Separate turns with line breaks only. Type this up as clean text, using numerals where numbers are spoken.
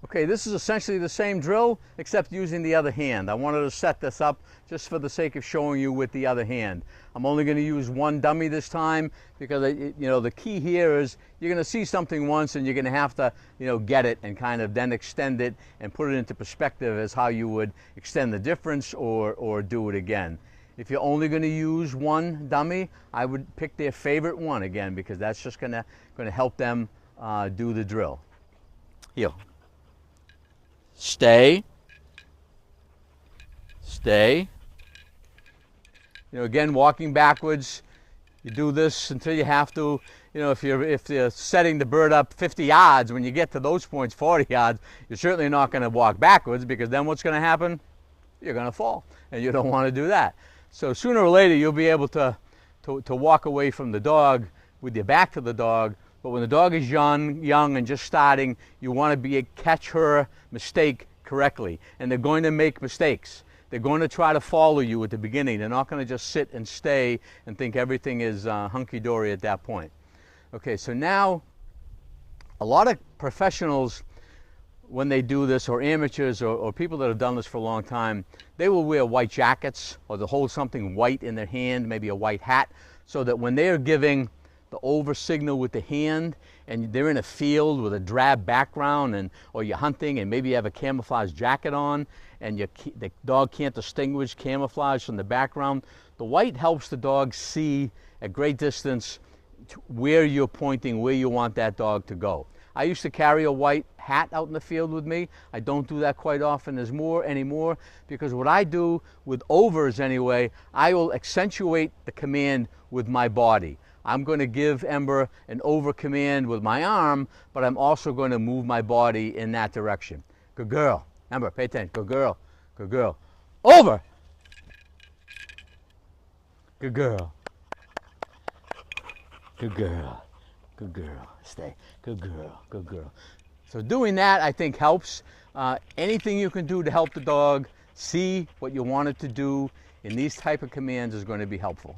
Okay, this is essentially the same drill, except using the other hand. I wanted to set this up just for the sake of showing you with the other hand. I'm only going to use one dummy this time because, the key here is you're going to see something once and you're going to have to, get it and kind of then extend it and put it into perspective as how you would extend the difference or do it again. If you're only going to use one dummy, I would pick their favorite one again because that's just going to help them do the drill. Here. Stay. Stay. Again, walking backwards. You do this until you have to. If you're setting the bird up 50 yards, when you get to those points, 40 yards, you're certainly not going to walk backwards because then what's going to happen? You're going to fall, and you don't want to do that. So sooner or later, you'll be able to walk away from the dog with your back to the dog. But when the dog is young and just starting, you want to catch her mistake correctly. And they're going to make mistakes. They're going to try to follow you at the beginning. They're not going to just sit and stay and think everything is hunky-dory at that point. Okay, so now a lot of professionals, when they do this, or amateurs, or people that have done this for a long time, they will wear white jackets or they'll hold something white in their hand, maybe a white hat, so that when they're giving the over signal with the hand and they're in a field with a drab background or you're hunting and maybe you have a camouflage jacket on and the dog can't distinguish camouflage from the background, the white helps the dog see at great distance where you're pointing, where you want that dog to go. I used to carry a white hat out in the field with me. I don't do that quite often anymore because what I do with overs anyway, I will accentuate the command with my body. I'm going to give Ember an over command with my arm, but I'm also going to move my body in that direction. Good girl. Ember, pay attention. Good girl. Good girl. Over. Good girl. Good girl. Good girl. Stay. Good girl. Good girl. So doing that, I think, helps. Anything you can do to help the dog see what you want it to do in these type of commands is going to be helpful.